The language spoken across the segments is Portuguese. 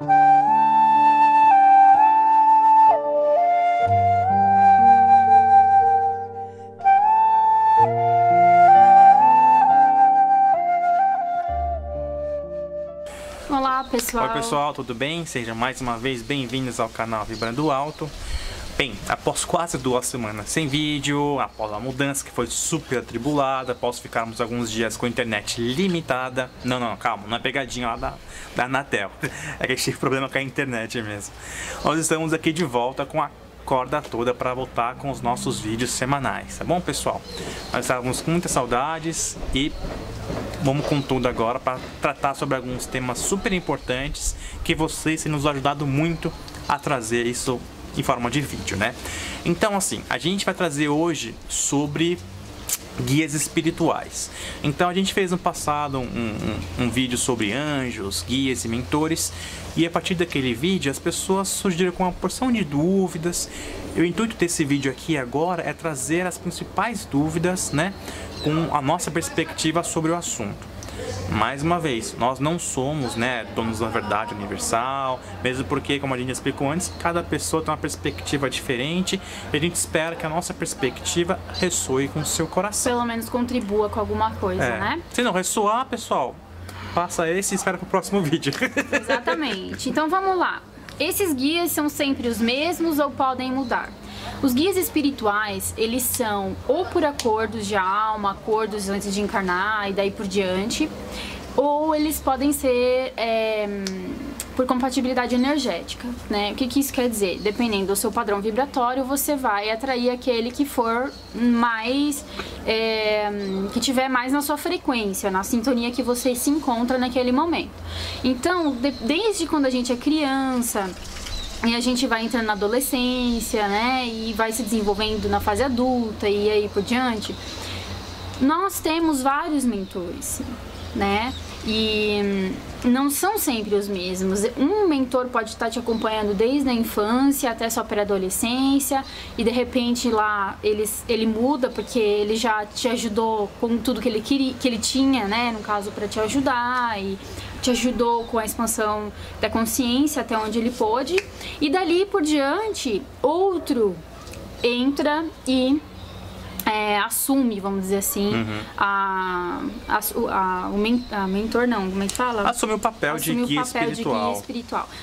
Olá pessoal! Oi pessoal, tudo bem? Sejam mais uma vez bem-vindos ao canal Vibrando Alto. Bem, após quase 2 semanas sem vídeo, após a mudança que foi super atribulada, após ficarmos alguns dias com a internet limitada. Não, calma, não é pegadinha lá da Anatel. É que a gente teve problema com a internet mesmo. Nós estamos aqui de volta com a corda toda para voltar com os nossos vídeos semanais, tá bom pessoal? Nós estávamos com muitas saudades e vamos com tudo agora para tratar sobre alguns temas super importantes que vocês têm nos ajudado muito a trazer isso em forma de vídeo, né? Então assim, a gente vai trazer hoje sobre guias espirituais. Então a gente fez no passado um vídeo sobre anjos, guias e mentores, e a partir daquele vídeo as pessoas surgiram com uma porção de dúvidas. E o intuito desse vídeo aqui agora é trazer as principais dúvidas, né, com a nossa perspectiva sobre o assunto. Mais uma vez, nós não somos, né, donos da verdade universal, mesmo porque, como a gente explicou antes, cada pessoa tem uma perspectiva diferente e a gente espera que a nossa perspectiva ressoe com o seu coração. Pelo menos contribua com alguma coisa, né? Se não ressoar, pessoal, passa esse e espera pro próximo vídeo. Exatamente. Então vamos lá. Esses guias são sempre os mesmos ou podem mudar? Os guias espirituais, eles são ou por acordos de alma, acordos antes de encarnar e daí por diante, ou eles podem ser por compatibilidade energética, né? O que isso quer dizer? Dependendo do seu padrão vibratório, você vai atrair aquele que for mais, que tiver mais na sua frequência, na sintonia que você se encontra naquele momento. Então, desde quando a gente é criança, e a gente vai entrando na adolescência, né, e vai se desenvolvendo na fase adulta e aí por diante, nós temos vários mentores, né, e não são sempre os mesmos. Um mentor pode estar te acompanhando desde a infância até sua pré-adolescência e de repente lá ele muda porque ele já te ajudou com tudo que ele queria, que ele tinha, né, no caso, para te ajudar, e te ajudou com a expansão da consciência até onde ele pôde, e dali por diante outro entra e assume, vamos dizer assim, o mentor não, como é que fala? Assume o papel de guia espiritual.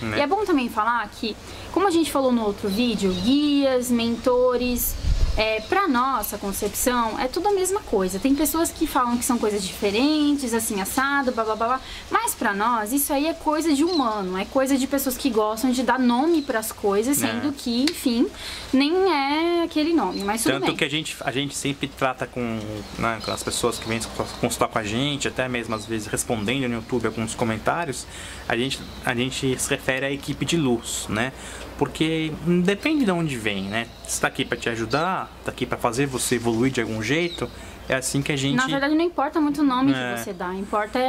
Né? E é bom também falar que, como a gente falou no outro vídeo, guias, mentores, pra nossa concepção, é tudo a mesma coisa. Tem pessoas que falam que são coisas diferentes, assim, assado, blá blá blá, mas pra nós isso aí é coisa de humano, é coisa de pessoas que gostam de dar nome pras coisas, sendo que, enfim, nem é aquele nome, mas tudo bem. Tanto que a gente sempre trata com as pessoas que vêm consultar com a gente, até mesmo às vezes respondendo no YouTube alguns comentários, a gente se refere à equipe de luz, né? Porque depende de onde vem, né? Se está aqui para te ajudar, está aqui para fazer você evoluir de algum jeito, é assim que a gente... Na verdade não importa muito o nome que você dá, importa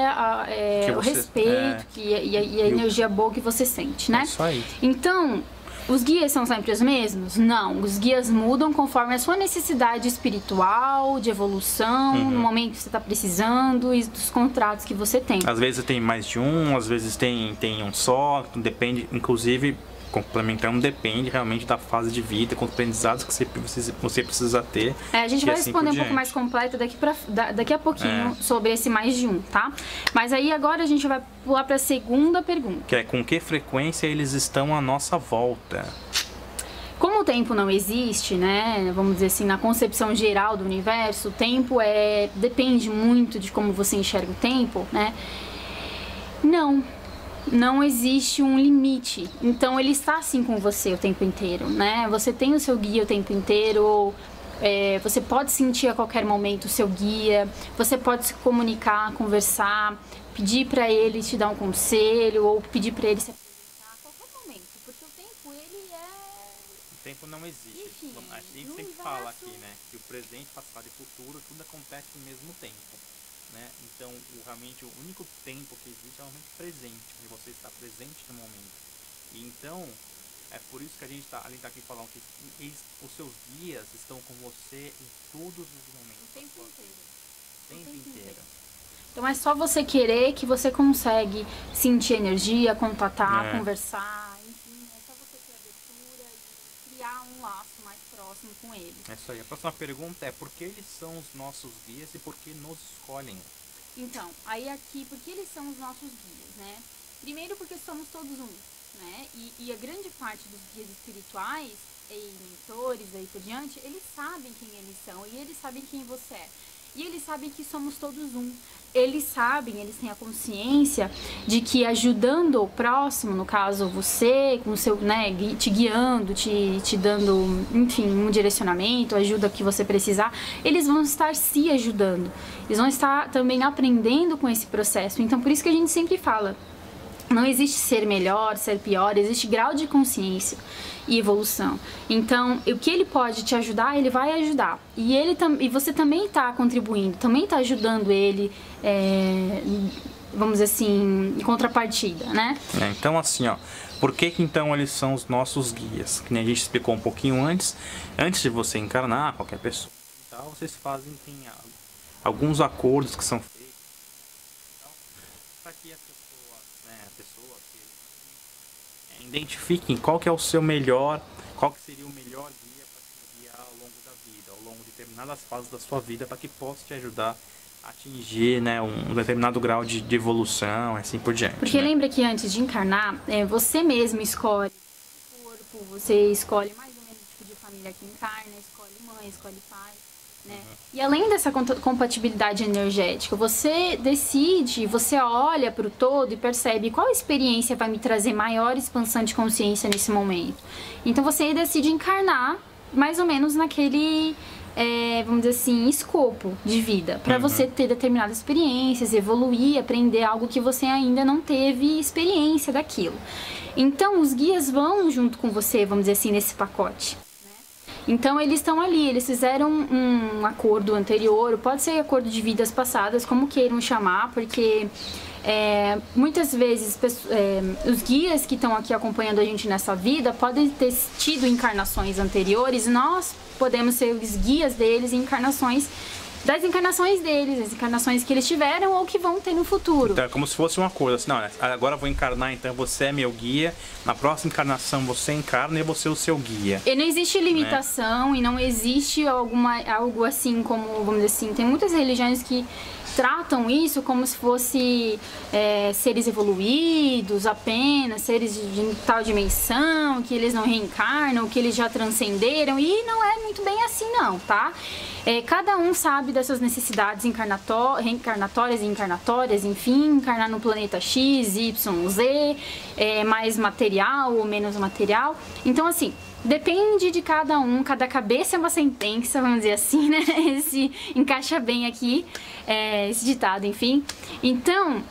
o respeito e a energia boa que você sente, né? É isso aí. Então, os guias são sempre os mesmos? Não, os guias mudam conforme a sua necessidade espiritual, de evolução, no momento que você está precisando e dos contratos que você tem. Às vezes tem mais de um, às vezes tem um só, depende, inclusive... complementando, depende realmente da fase de vida, com os aprendizados que você precisa ter. A gente vai responder um pouco mais completo daqui a pouquinho sobre esse mais de um, tá? Mas aí agora a gente vai pular para a segunda pergunta. Que é com que frequência eles estão à nossa volta? Como o tempo não existe, né, vamos dizer assim, na concepção geral do universo, o tempo depende muito de como você enxerga o tempo, né? Não existe um limite, então ele está assim com você o tempo inteiro, né? Você tem o seu guia o tempo inteiro, ou você pode sentir a qualquer momento o seu guia, você pode se comunicar, conversar, pedir para ele te dar um conselho, ou pedir para ele se apresentar a qualquer momento, porque o tempo, O tempo não existe. A gente sempre fala aqui, né, que o presente, passado e futuro, tudo acontece no mesmo tempo. Né? Então, realmente, o único tempo que existe é o momento presente, onde você está presente no momento. E então, é por isso que a gente tá aqui falando que os seus guias estão com você em todos os momentos. O tempo inteiro. O tempo inteiro. Então é só você querer que você consegue sentir energia, contatar, conversar, enfim, é só você ter abertura e criar um laço mais próximo com eles. É isso aí. A próxima pergunta é por que eles são os nossos guias e por que nos escolhem? Então, aí aqui, por que eles são os nossos guias, né? Primeiro porque somos todos um, né? E a grande parte dos guias espirituais e mentores aí por diante, eles sabem quem eles são e eles sabem quem você é. E eles sabem que somos todos um. Eles sabem, eles têm a consciência de que ajudando o próximo, no caso você, com o seu, né, te guiando, te dando, enfim, um direcionamento, ajuda que você precisar, eles vão estar se ajudando. Eles vão estar também aprendendo com esse processo. Então, por isso que a gente sempre fala, não existe ser melhor, ser pior, existe grau de consciência e evolução. Então, o que ele pode te ajudar, ele vai ajudar. E você também está contribuindo, também está ajudando ele, vamos dizer assim, em contrapartida, né? Então, assim, ó, por que então eles são os nossos guias? Que nem a gente explicou um pouquinho antes de você encarnar qualquer pessoa, tal, vocês fazem, tem alguns acordos que são feitos, para que a pessoa identifiquem qual que é o seu melhor, qual que seria o melhor guia para te guiar ao longo da vida, ao longo de determinadas fases da sua vida, para que possa te ajudar a atingir, né, um determinado grau de evolução, assim por diante. Porque lembra que antes de encarnar, você mesmo escolhe o corpo, você escolhe mais ou menos o tipo de família que encarna, escolhe mãe, escolhe pai. Né? E além dessa compatibilidade energética, você decide, você olha para o todo e percebe qual experiência vai me trazer maior expansão de consciência nesse momento. Então você decide encarnar mais ou menos naquele, vamos dizer assim, escopo de vida, para você ter determinadas experiências, evoluir, aprender algo que você ainda não teve experiência daquilo. Então os guias vão junto com você, vamos dizer assim, nesse pacote. Então eles estão ali, eles fizeram um acordo anterior, pode ser acordo de vidas passadas, como queiram chamar, porque muitas vezes os guias que estão aqui acompanhando a gente nessa vida podem ter tido encarnações anteriores, nós podemos ser os guias deles em encarnações das encarnações deles, as encarnações que eles tiveram ou que vão ter no futuro. Então é como se fosse um acordo, assim, não, agora eu vou encarnar, então você é meu guia, na próxima encarnação você encarna e você é o seu guia. E não existe limitação, né? E não existe algo assim como, vamos dizer assim, tem muitas religiões que tratam isso como se fosse seres evoluídos apenas, seres de tal dimensão, que eles não reencarnam, que eles já transcenderam, e não é muito bem assim não, tá? Cada um sabe das suas necessidades reencarnatórias e encarnatórias, enfim, encarnar no planeta X, Y, Z, mais material ou menos material. Então, assim, depende de cada um, cada cabeça é uma sentença, vamos dizer assim, né? Esse encaixa bem aqui, esse ditado, enfim. Então,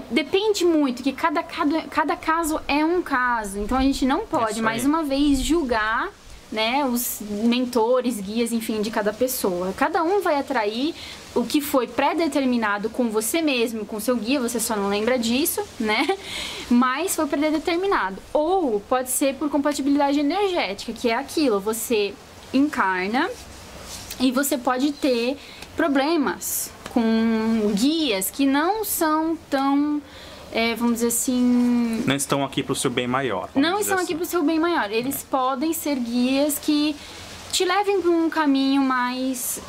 depende muito, que cada caso é um caso. Então, a gente não pode, mais uma vez, julgar, né, os mentores, guias, enfim, de cada pessoa. Cada um vai atrair o que foi pré-determinado com você mesmo, com seu guia, você só não lembra disso, né? Mas foi pré-determinado. Ou pode ser por compatibilidade energética, que é aquilo, você encarna e você pode ter problemas com guias que não são tão... vamos dizer assim... Não estão aqui para o seu bem maior. Não estão aqui para o seu bem maior. Eles podem ser guias que te levem por um caminho mais,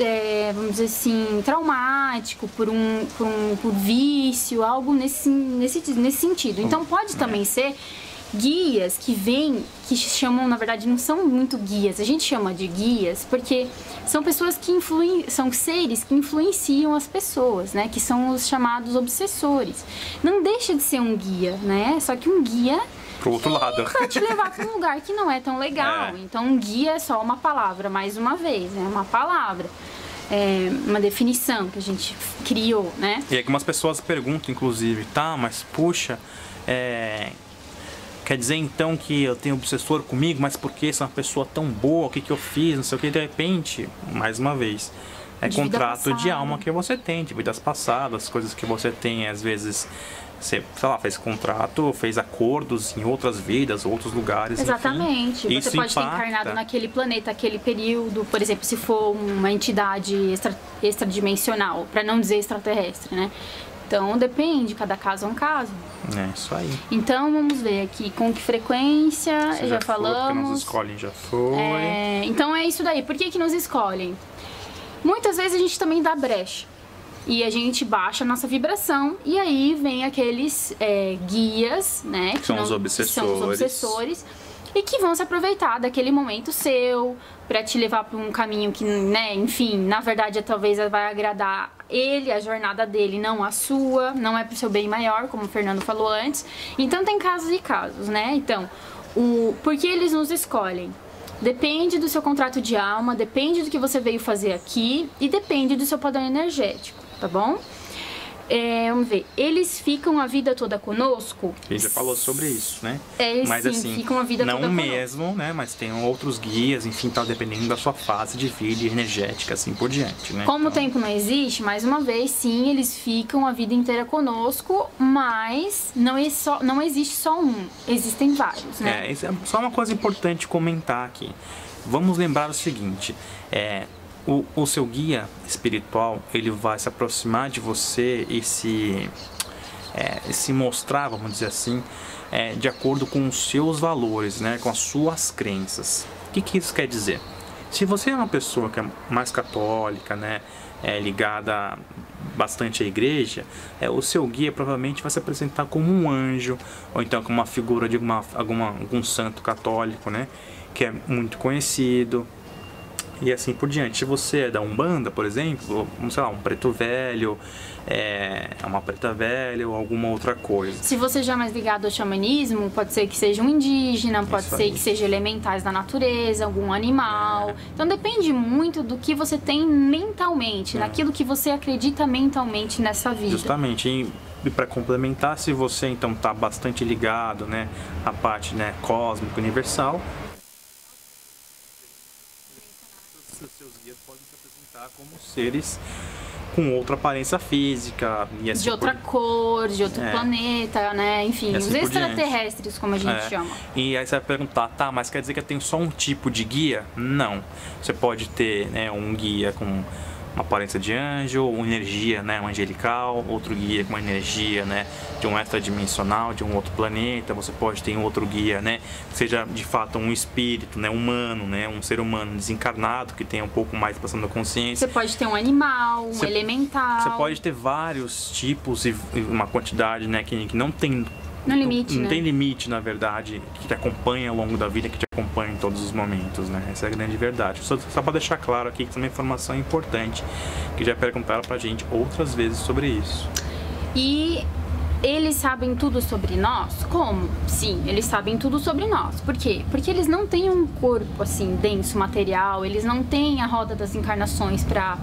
vamos dizer assim, traumático, por vício, algo nesse sentido. Então pode também ser guias que vêm, que chamam, na verdade, não são muito guias. A gente chama de guias porque são pessoas que são seres que influenciam as pessoas, né? Que são os chamados obsessores. Não deixa de ser um guia, né? Só que um guia pro outro lado. Vai te levar para um lugar que não é tão legal. Então, um guia é só uma palavra, mais uma vez, né? Uma palavra. Uma definição que a gente criou, né? E algumas pessoas perguntam, inclusive, tá, mas puxa, quer dizer então que eu tenho obsessor comigo, mas por que sou uma pessoa tão boa, o que eu fiz, não sei o que, de repente, mais uma vez, de contrato de alma que você tem, de vidas passadas, coisas que você tem, às vezes, você, sei lá, fez contrato, fez acordos em outras vidas, outros lugares. Exatamente. Enfim, você pode ter encarnado naquele planeta, aquele período, por exemplo, se for uma entidade extradimensional, para não dizer extraterrestre, né? Então depende, cada caso é um caso. É isso aí. Então vamos ver aqui com que frequência, Você já falou, falamos. porque nos escolhem, já foi. Então é isso daí. Por que nos escolhem? Muitas vezes a gente também dá brecha. E a gente baixa a nossa vibração. E aí vem aqueles guias, né? Que são os obsessores. E que vão se aproveitar daquele momento seu para te levar para um caminho que, né, enfim, na verdade talvez vai agradar ele, a jornada dele, não a sua, não é pro seu bem maior, como o Fernando falou antes. Então tem casos e casos, né? Então, por que eles nos escolhem? Depende do seu contrato de alma, depende do que você veio fazer aqui e depende do seu padrão energético, tá bom? Vamos ver, eles ficam a vida toda conosco? A gente já falou sobre isso, né? Mas sim, assim, ficam a vida não toda mesmo, conosco. né? Mas tem outros guias, enfim, tá dependendo da sua fase de vida energética, assim por diante, né? Como o tempo não existe, mais uma vez, sim, eles ficam a vida inteira conosco, mas não existe só um, existem vários, né? Isso é só uma coisa importante comentar aqui. Vamos lembrar o seguinte, o seu guia espiritual, ele vai se aproximar de você e se mostrar, vamos dizer assim, de acordo com os seus valores, né, com as suas crenças. O que isso quer dizer? Se você é uma pessoa que é mais católica, né, ligada bastante à igreja, o seu guia provavelmente vai se apresentar como um anjo, ou então como uma figura de algum santo católico, né, que é muito conhecido. E assim por diante. Se você é da Umbanda, por exemplo, sei lá, um preto velho, uma preta velha ou alguma outra coisa. Se você já é mais ligado ao xamanismo, pode ser que seja um indígena, pode ser que seja elementais da natureza, algum animal. Então depende muito do que você tem mentalmente, naquilo que você acredita mentalmente nessa vida. Justamente. E para complementar, se você então está bastante ligado, né, à parte, né, cósmica, universal, seus guias podem se apresentar como seres com outra aparência física e assim de outra cor, de outro planeta, né? Enfim, assim os extraterrestres, como a gente chama. E aí você vai perguntar, tá, mas quer dizer que eu tenho só um tipo de guia? Não. Você pode ter, né, um guia com uma aparência de anjo, uma energia, né, um angelical, outro guia com uma energia, né, de um extradimensional, de um outro planeta. Você pode ter um outro guia, né, que seja de fato um espírito, né, humano, né, um ser humano desencarnado que tenha um pouco mais passando a consciência. Você pode ter um animal, um elemental. Você pode ter vários tipos e uma quantidade, né, que não tem limite, não tem limite, na verdade, que te acompanha ao longo da vida, que te acompanha em todos os momentos, né? Essa é a grande verdade. Só para deixar claro aqui que isso é uma informação importante, que já perguntaram pra gente outras vezes sobre isso. E eles sabem tudo sobre nós? Como? Sim, eles sabem tudo sobre nós. Por quê? Porque eles não têm um corpo assim denso, material, eles não têm a roda das encarnações para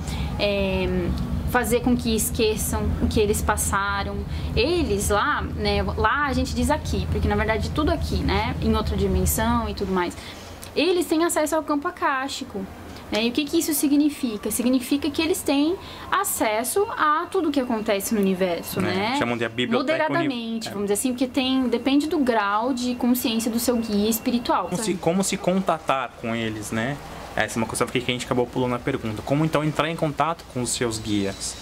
fazer com que esqueçam o que eles passaram. Eles lá, né, lá a gente diz aqui, porque na verdade tudo aqui, né, em outra dimensão e tudo mais, eles têm acesso ao campo acástico. E o que isso significa? Significa que eles têm acesso a tudo que acontece no universo, né? Chamam de a biblioteca moderadamente, vamos dizer assim, porque depende do grau de consciência do seu guia espiritual. Como se contatar com eles, né? Essa é uma coisa que a gente acabou pulando na pergunta. Como então entrar em contato com os seus guias?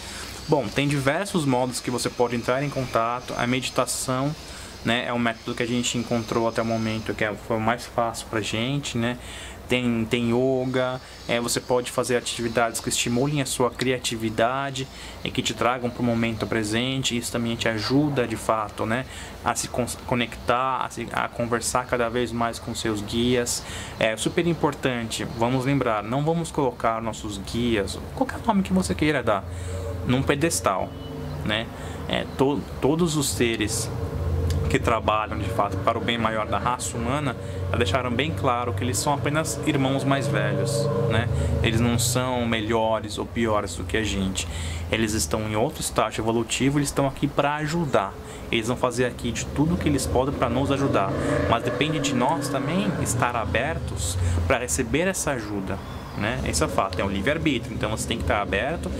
Bom, tem diversos modos que você pode entrar em contato. A meditação, né, é um método que a gente encontrou até o momento que foi o mais fácil pra gente, né? Tem yoga, você pode fazer atividades que estimulem a sua criatividade e que te tragam para o momento presente. Isso também te ajuda, de fato, né, a se conectar, a conversar cada vez mais com seus guias. É super importante, vamos lembrar, não vamos colocar nossos guias, qualquer nome que você queira dar, num pedestal, né? Todos os seres que trabalham de fato para o bem maior da raça humana já deixaram bem claro que eles são apenas irmãos mais velhos, né? Eles não são melhores ou piores do que a gente. Eles estão em outro estágio evolutivo, eles estão aqui para ajudar. Eles vão fazer aqui de tudo que eles podem para nos ajudar, mas depende de nós também estar abertos para receber essa ajuda, né? Esse é o fato, é um livre-arbítrio. Então você tem que estar aberto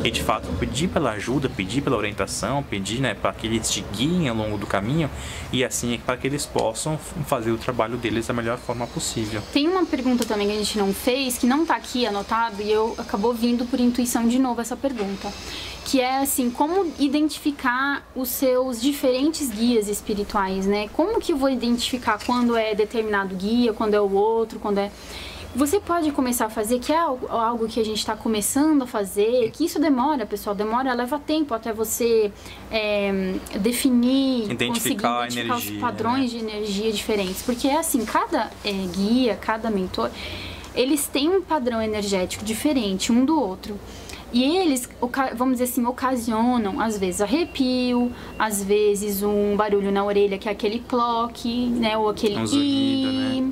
e, de fato, pedir pela ajuda, pedir pela orientação, pedir, né, para que eles te guiem ao longo do caminho e assim para que eles possam fazer o trabalho deles da melhor forma possível. Tem uma pergunta também que a gente não fez, que não tá aqui anotado e eu acabou vindo por intuição de novo essa pergunta. Que é assim, como identificar os seus diferentes guias espirituais, né? Como que eu vou identificar quando é determinado guia, quando é o outro, quando é... Você pode começar a fazer, que é algo que a gente está começando a fazer, que isso demora, pessoal, leva tempo até você definir, identificar os padrões, né, de energia diferentes. Porque é assim, cada guia, cada mentor, eles têm um padrão energético diferente um do outro. E eles, vamos dizer assim, ocasionam, às vezes, arrepio, às vezes um barulho na orelha, que é aquele cloque, né, ou aquele zunido, né?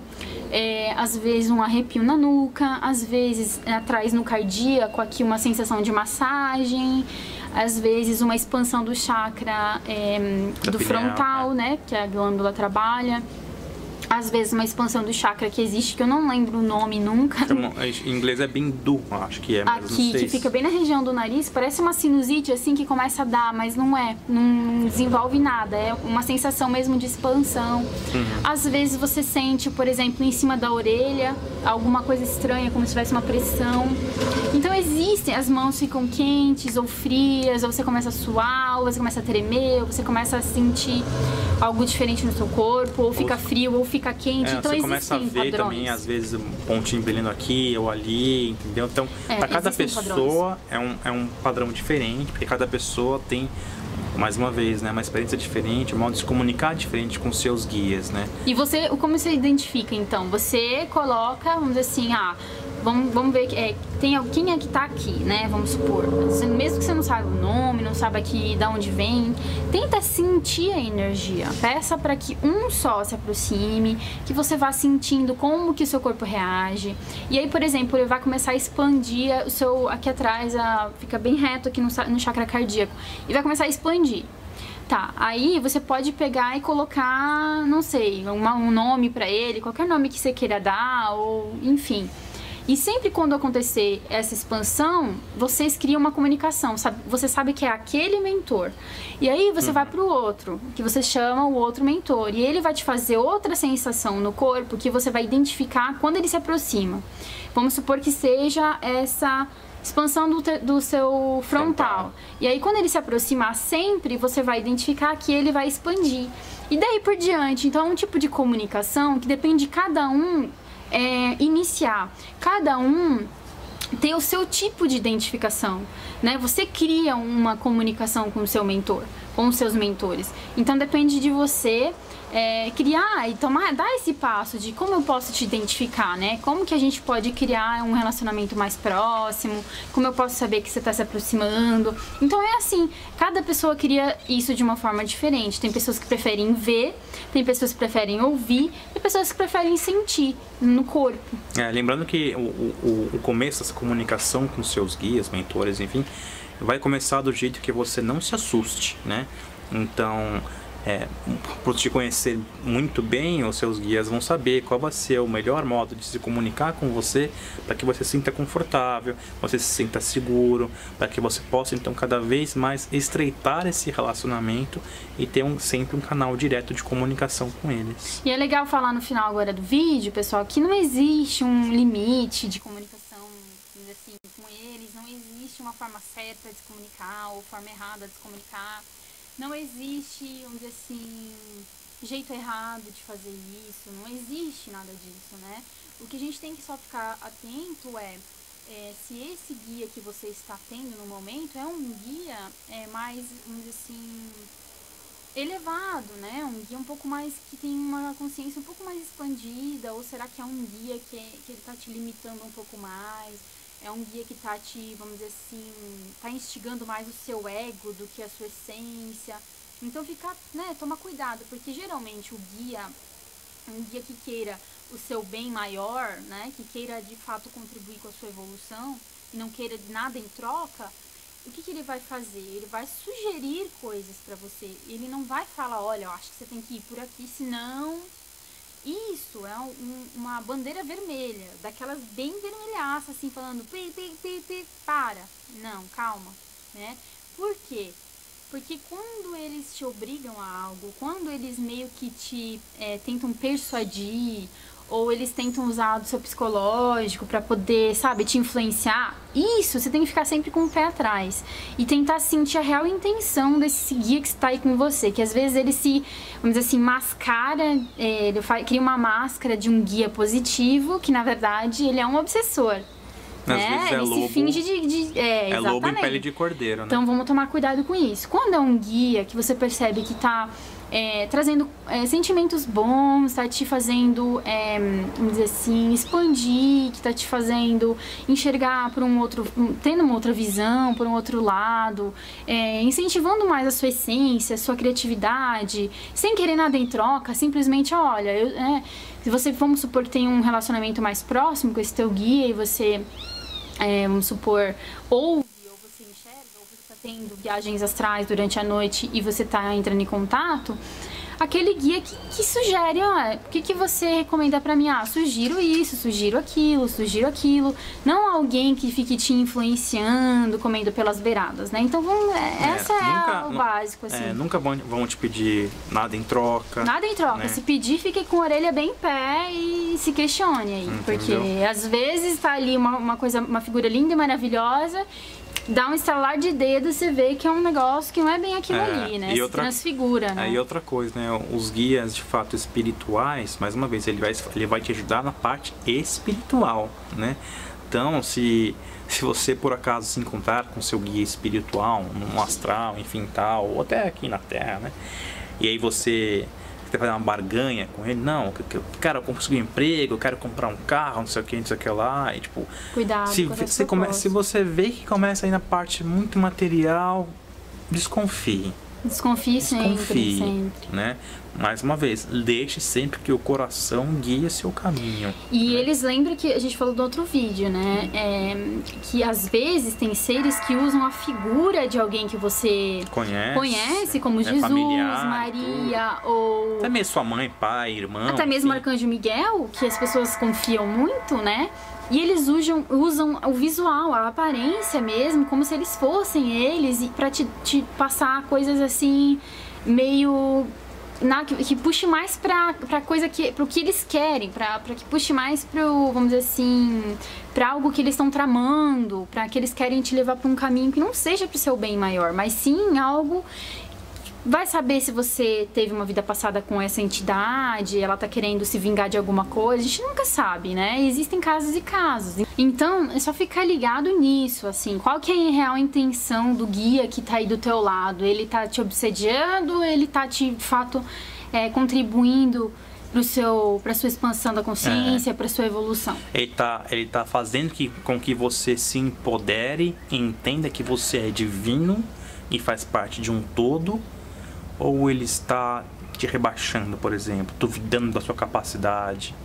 Às vezes um arrepio na nuca, às vezes atrás no cardíaco, aqui uma sensação de massagem, às vezes uma expansão do chakra do frontal, né, que a glândula trabalha. Às vezes uma expansão do chakra que existe, que eu não lembro o nome nunca. Em inglês é bindu, acho que é. Mas aqui, não sei que fica bem na região do nariz, parece uma sinusite assim que começa a dar, mas não é, não desenvolve nada, é uma sensação mesmo de expansão. Às vezes você sente, por exemplo, em cima da orelha, alguma coisa estranha, como se tivesse uma pressão. Então existem, as mãos ficam quentes ou frias, ou você começa a suar, ou você começa a tremer, ou você começa a sentir algo diferente no seu corpo, ou fica frio, ou fica quente. Então você começa a ver padrões. também, às vezes, um pontinho brilhando aqui ou ali, entendeu? Então, para cada pessoa é um padrão diferente, porque cada pessoa tem, mais uma vez, né, uma experiência diferente, um modo de se comunicar diferente com seus guias, né? E você, como você identifica, então? Você coloca, vamos dizer assim, vamos ver quem é que tá aqui, né? Vamos supor. Mesmo que você não saiba o nome, não saiba aqui de onde vem, tenta sentir a energia. Peça para que um só se aproxime, que você vá sentindo como que o seu corpo reage. E aí, por exemplo, ele vai começar a expandir o seu... Aqui atrás, fica bem reto aqui no chakra cardíaco. E vai começar a expandir. Tá, aí você pode pegar e colocar, não sei, um nome pra ele, qualquer nome que você queira dar, ou enfim. E sempre quando acontecer essa expansão, vocês criam uma comunicação, sabe? Você sabe que é aquele mentor. E aí você vai pro outro, que você chama o outro mentor. E ele vai te fazer outra sensação no corpo que você vai identificar quando ele se aproxima. Vamos supor que seja essa expansão do seu frontal. E aí quando ele se aproximar sempre, você vai identificar que ele vai expandir. E daí por diante. Então é um tipo de comunicação que depende de cada um iniciar. Cada um tem o seu tipo de identificação, né? Você cria uma comunicação com o seu mentor, com os seus mentores. Então depende de você criar e dar esse passo de como eu posso te identificar, né? Como que a gente pode criar um relacionamento mais próximo, como eu posso saber que você está se aproximando. Então é assim, cada pessoa cria isso de uma forma diferente. Tem pessoas que preferem ver, tem pessoas que preferem ouvir, tem pessoas que preferem sentir no corpo. Lembrando que o começo dessa comunicação com seus guias, mentores, enfim, vai começar do jeito que você não se assuste, né? Então, por te conhecer muito bem, os seus guias vão saber qual vai ser o melhor modo de se comunicar com você para que você se sinta confortável, você se sinta seguro, para que você possa então cada vez mais estreitar esse relacionamento e ter sempre um canal direto de comunicação com eles. E é legal falar no final agora do vídeo, pessoal, que não existe um limite de comunicação assim, com eles, não existe uma forma certa de se comunicar ou forma errada de se comunicar. Não existe, vamos dizer assim, jeito errado de fazer isso, não existe nada disso, né? O que a gente tem que só ficar atento se esse guia que você está tendo no momento é um guia mais, vamos dizer assim, elevado, né? Um guia um pouco mais, que tem uma consciência um pouco mais expandida, ou será que é um guia que ele está te limitando um pouco mais? É um guia que tá vamos dizer assim, tá instigando mais o seu ego do que a sua essência. Então toma cuidado, porque geralmente um guia que queira o seu bem maior, né, que queira de fato contribuir com a sua evolução e não queira nada em troca, o que ele vai fazer? Ele vai sugerir coisas pra você. Ele não vai falar, olha, eu acho que você tem que ir por aqui, senão Isso é uma bandeira vermelha, daquelas bem vermelhaças, assim, falando pi, pi, pi, pi, para. Não, calma, né? Por quê? Porque quando eles te obrigam a algo, quando eles meio que te tentam persuadir, ou eles tentam usar do seu psicológico pra poder, sabe, te influenciar, isso você tem que ficar sempre com o pé atrás e tentar sentir a real intenção desse guia que está aí com você, que às vezes ele se, vamos dizer assim, mascara, ele cria uma máscara de um guia positivo, que na verdade ele é um obsessor. Às vezes ele lobo, se finge é lobo em pele de cordeiro, né? Então vamos tomar cuidado com isso. Quando é um guia que você percebe que tá trazendo sentimentos bons, tá te fazendo, vamos dizer assim, expandir, que tá te fazendo enxergar por um outro, tendo uma outra visão, por um outro lado, incentivando mais a sua essência, a sua criatividade, sem querer nada em troca, simplesmente, olha, se você, vamos supor que tem um relacionamento mais próximo com esse teu guia e você, vamos supor, ouve, ou você enxerga, ou você está tendo viagens astrais durante a noite e você está entrando em contato, aquele guia que sugere, o que você recomenda pra mim? Sugiro isso, sugiro aquilo. Não alguém que fique te influenciando, comendo pelas beiradas, né? Então, essa é o básico, assim. Nunca vão te pedir nada em troca. Nada em troca. Né? Se pedir, fique com a orelha bem em pé e se questione aí. Entendeu? Porque, às vezes, tá ali uma figura linda e maravilhosa, dá um estalar de dedo, você vê que é um negócio que não é bem aquilo ali, né? Se transfigura, né? E outra coisa, né? Os guias, de fato, espirituais, mais uma vez, ele vai te ajudar na parte espiritual, né? Então, se você, por acaso, se encontrar com seu guia espiritual, no astral, enfim, tal, ou até aqui na Terra, né? E aí você quer fazer uma barganha com ele, não, cara, eu consegui um emprego, eu quero comprar um carro, não sei o que lá, e tipo, cuidado se você vê que começa aí na parte muito material, desconfie sempre, né? Mais uma vez, deixe sempre que o coração guie seu caminho. E eles lembram que a gente falou do outro vídeo, né? Que às vezes tem seres que usam a figura de alguém que você conhece como Jesus, familiar, Maria, ou até mesmo sua mãe, pai, irmão. Até mesmo o Arcanjo Miguel, que as pessoas confiam muito, né? E eles usam o visual, a aparência mesmo, como se eles fossem eles, e pra te passar coisas assim, meio que puxe mais pra coisa pro que eles querem, pra que puxe mais pro, vamos dizer assim, pra algo que eles estão tramando, pra que eles querem te levar pra um caminho que não seja pro seu bem maior, mas sim algo. Vai saber se você teve uma vida passada com essa entidade, ela tá querendo se vingar de alguma coisa, a gente nunca sabe, né? Existem casos e casos. Então, é só ficar ligado nisso, assim, qual que é a real intenção do guia que tá aí do teu lado? Ele tá te obsediando, ele tá de fato contribuindo pra sua expansão da consciência, pra sua evolução? Ele tá fazendo com que você se empodere e entenda que você é divino e faz parte de um todo, ou ele está te rebaixando, por exemplo, duvidando da sua capacidade,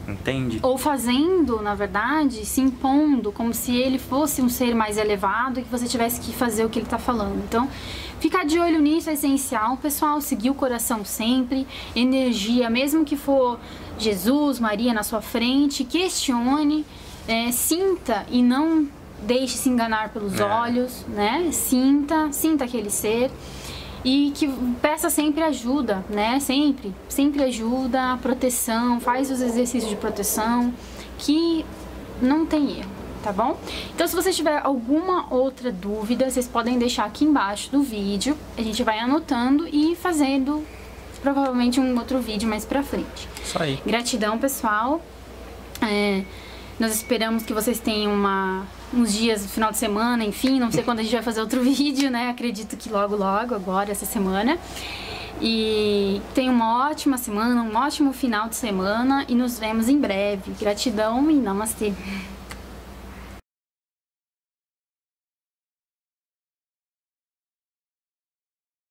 entende? Ou fazendo, na verdade, se impondo, como se ele fosse um ser mais elevado e que você tivesse que fazer o que ele está falando. Então, ficar de olho nisso é essencial, pessoal, seguir o coração sempre, energia, mesmo que for Jesus, Maria na sua frente, questione, sinta e não deixe se enganar pelos olhos, né? Sinta aquele ser. E que peça sempre ajuda, né? Sempre ajuda, proteção, faz os exercícios de proteção, que não tem erro, tá bom? Então, se você tiver alguma outra dúvida, vocês podem deixar aqui embaixo do vídeo. A gente vai anotando e fazendo, provavelmente, um outro vídeo mais pra frente. Isso aí. Gratidão, pessoal. Nós esperamos que vocês tenham uns dias no final de semana, enfim, não sei quando a gente vai fazer outro vídeo, né? Acredito que logo, agora, essa semana. E tenham uma ótima semana, um ótimo final de semana e nos vemos em breve. Gratidão e namastê.